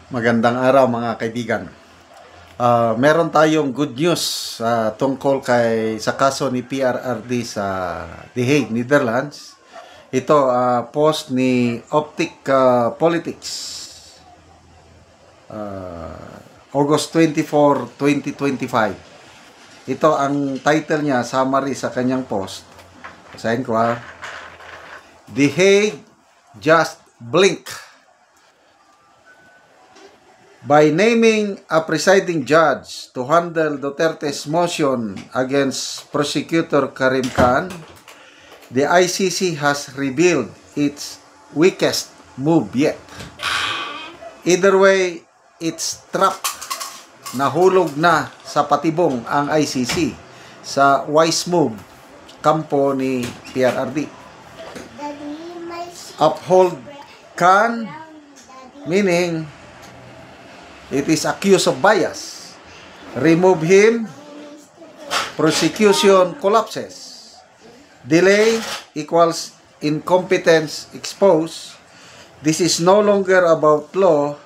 Magandang araw mga kaibigan. Meron tayong good news tungkol sa kaso ni PRRD sa The Hague, Netherlands. Ito, post ni Optic Politics, August 24, 2025. Ito ang title niya, summary sa kanyang post. Basahin ko The Hague just blink. By naming a presiding judge to handle Duterte's motion against prosecutor Karim Khan, the ICC has revealed its weakest move yet. Either way, it's trapped. Nahulog na sa patibong ang ICC sa wise move kampo ni PRRD. Uphold Khan, meaning it is accused of bias. Remove him, prosecution collapses. Delay equals incompetence exposed. This is no longer about law,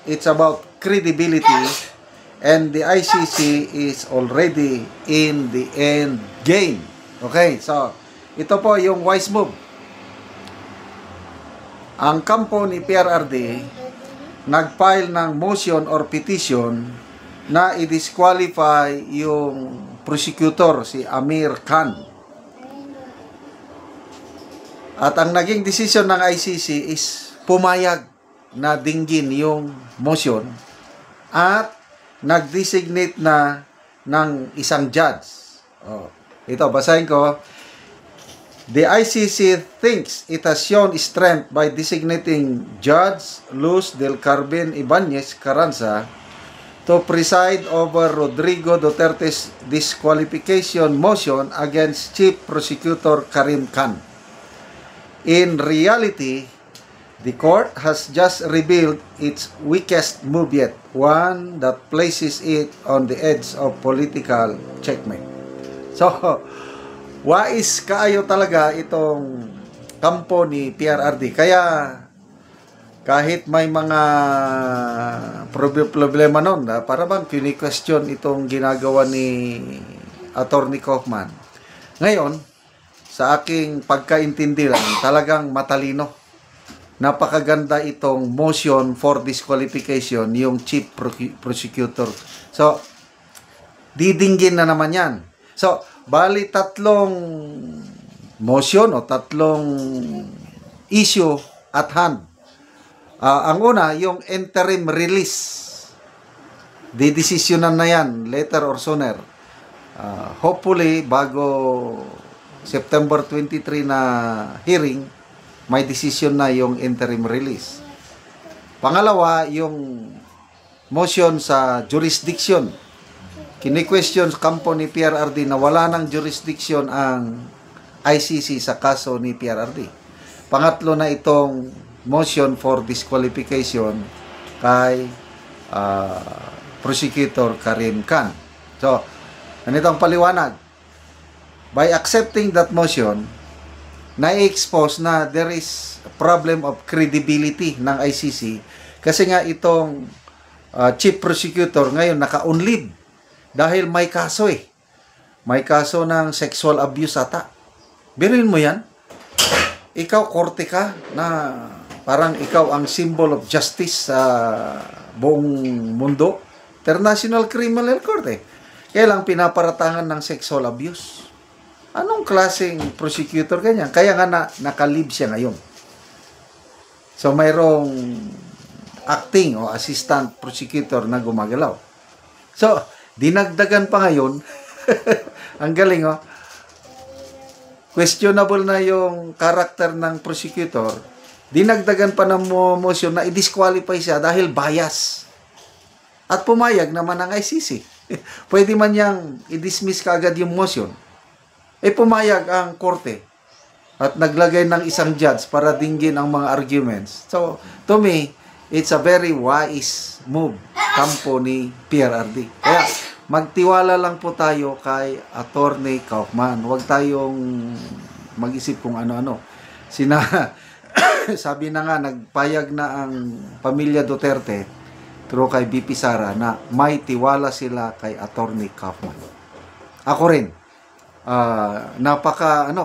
it's about credibility, and the ICC is already in the end game. Okay, so ito po yung wise move. Ang kampo ni PRRD nag-file ng motion or petition na i-disqualify yung prosecutor, si Amir Khan. At ang naging decision ng ICC is pumayag na dinggin yung motion at nag-designate na ng isang judge. Ito, basahin ko. The ICC thinks it has shown strength by designating Judge Luz del Carmen Ibanez Carranza to preside over Rodrigo Duterte's disqualification motion against Chief Prosecutor Karim Khan. In reality, the court has just revealed its weakest move yet, one that places it on the edge of political checkmate. So, wais kaayo talaga itong kampo ni PRRD. Kaya kahit may mga problema nun, para bang kini-question itong ginagawa ni Attorney Kaufman. Ngayon, sa aking pagkaintindi lang, talagang matalino. Napakaganda itong motion for disqualification, yung Chief Prosecutor. So, didinggin na naman yan. So, bali tatlong motion o tatlong issue at hand. Ang una, yung interim release. Didesisyonan na yan, later or sooner. Hopefully, bago September 23 na hearing, may decision na yung interim release. Pangalawa, yung motion sa jurisdiction. Kini-question sa kampo ni PRRD na wala ng jurisdiction ang ICC sa kaso ni PRRD. Pangatlo na itong motion for disqualification kay Prosecutor Karim Khan. So, ganitong paliwanag. By accepting that motion, na-expose na there is a problem of credibility ng ICC kasi nga itong Chief Prosecutor ngayon naka-on leave. Dahil may kaso May kaso ng sexual abuse ata. Biruin mo yan. Ikaw, korte ka na parang ikaw ang symbol of justice sa buong mundo. International Criminal Court Kaya lang pinaparatangan ng sexual abuse. Anong klaseng prosecutor ganyan? Kaya nga naka-leave siya ngayon. So mayroong acting o assistant prosecutor na gumagalaw. So, dinagdagan pa ngayon. Ang galing, questionable na yung karakter ng prosecutor. Dinagdagan pa ng motion na i-disqualify siya dahil bias. At pumayag naman ang ICC. Pwede man niyang i-dismiss kaagad yung motion. Pumayag ang korte. At naglagay ng isang judge para dinggin ang mga arguments. So, to me, it's a very wise move kampo ni PRRD. Kaya, magtiwala lang po tayo kay Attorney Kaufman. Huwag tayong mag-isip kung ano-ano. Sabi na nga, nagpayag na ang pamilya Duterte through kay BP Sara na may tiwala sila kay Attorney Kaufman. Ako rin,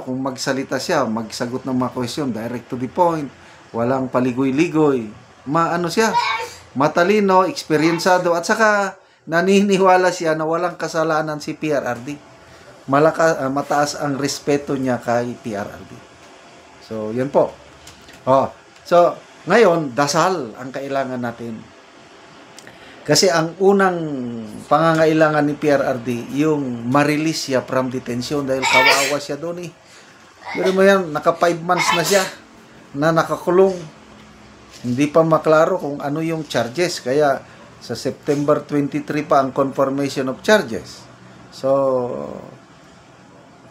kung magsalita siya, magsagot ng mga question, direct to the point, walang paligoy-ligoy, siya, matalino, eksperyensado, at saka naniniwala siya na walang kasalanan si PRRD. Mataas ang respeto niya kay PRRD. So, yun po. So, ngayon, dasal ang kailangan natin. Kasi ang unang pangangailangan ni PRRD, yung ma-release siya from detention dahil kawawa siya doon eh. Pero mo yan, naka 5 months na siya na nakakulong. Hindi pa maklaro kung ano yung charges. Kaya sa September 23 pa ang confirmation of charges. So,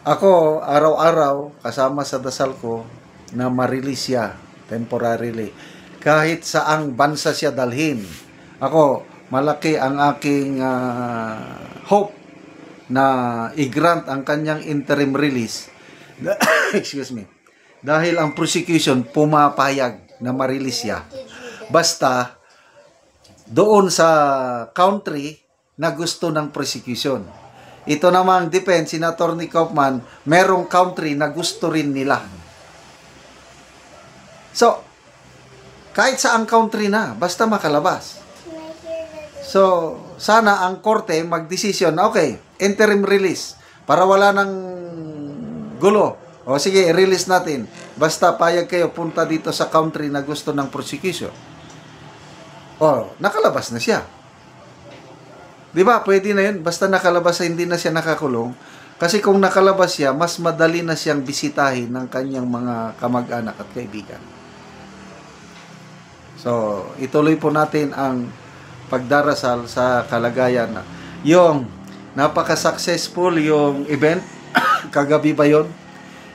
ako araw-araw kasama sa dasal ko na ma-release siya temporarily. Kahit saang bansa siya dalhin. Ako, malaki ang aking hope na i-grant ang kanyang interim release. Excuse me. Dahil ang prosecution pumapayag na ma-release siya. Basta doon sa country na gusto ng prosecution. Ito namang defense, Senator ni Kaufman, merong country na gusto rin nila. So, kahit saang country na, basta makalabas. So, sana ang korte magdesisyon na okay, interim release para wala nang gulo. O sige, release natin. Basta payag kayo punta dito sa country na gusto ng prosecution. O, nakalabas na siya. Di ba? Pwede na yun. Basta nakalabas, hindi na siya nakakulong. Kasi kung nakalabas siya, mas madali na siyang bisitahin ng kanyang mga kamag-anak at kaibigan. So, ituloy po natin ang pagdarasal sa kalagayan na yung napaka-successful yung event kagabi ba yun?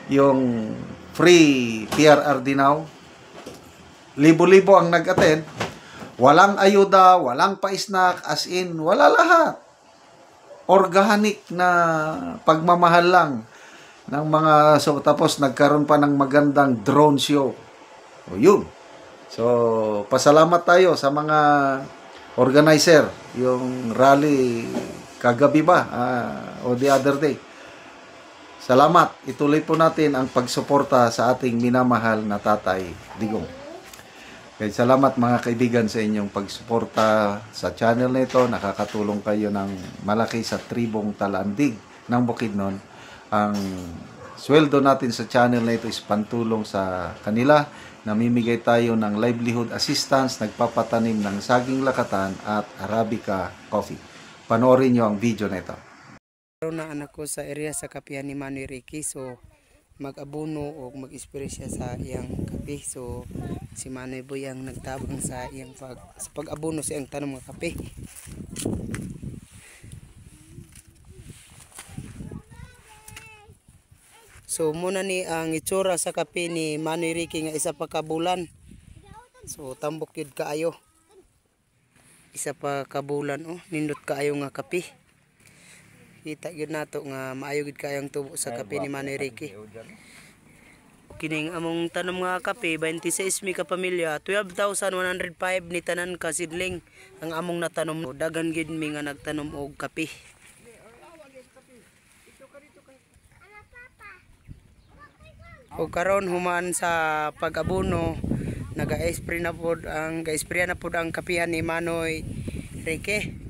Yung free PRRD now, libo-libo ang nag-attend, walang ayuda, walang pa-snack, as in wala lahat, organic na pagmamahal lang ng mga, so tapos nagkaroon pa ng magandang drone show. O yun, so pasalamat tayo sa mga organizer, yung rally kagabi ba o the other day. Salamat. Ituloy po natin ang pagsuporta sa ating minamahal na Tatay Digong. Kaya salamat mga kaibigan sa inyong pagsuporta sa channel na ito. Nakakatulong kayo ng malaki sa tribong Talandig ng Bukidnon. Ang sweldo natin sa channel na ito is pantulong sa kanila. Namimigay tayo ng livelihood assistance, nagpapatanim ng saging lakatan at Arabica coffee. Panoorin nyo ang video na ito. Meron na anak ko sa area sa kapihan ni Manoy Ricky, so mag-abono o mag-spray siya sa iyang kape. So si Manoy Boy ang nagtabang sa iyang pag-abono sa iyang tanong mga kape. So muna ni ang itsura sa kape ni Manoy Ricky nga isa pa ka bulan. So tambok yun kaayo. Isa pa ka bulan, nindot kaayo nga kape. Kita yun nato nga maayo gid kayang tubo sa kape ni Manoy Ricky. Kining among tanom nga kape 26 mi ka pamilya, 12,105 ni tanan ka sidling ang among natanom. Dagan gid mi nga nagtanom og kape. O karon human sa pag-abono, naga-spray na pod ang kapihan ni Manoy Ricky.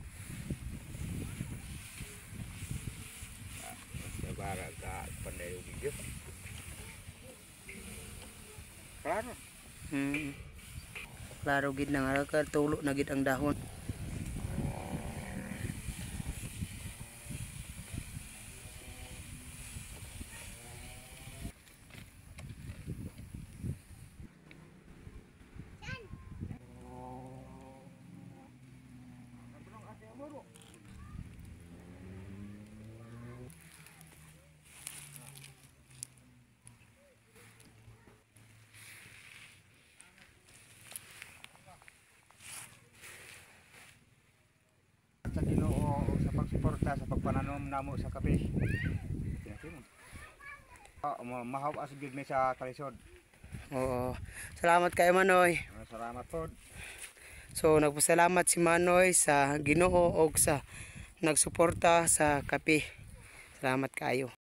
Klaro. Klaro gid na nga tulo na gid ang dahon. Sa Ginoo o sa pagsuporta sa pagpananom namo sa kape. Mahawas gid mi sa kalisod. Oo. Salamat kay Manoy. Salamat pod. So nagpasalamat si Manoy sa Ginoo og sa nagsuporta sa kape. Salamat kayo.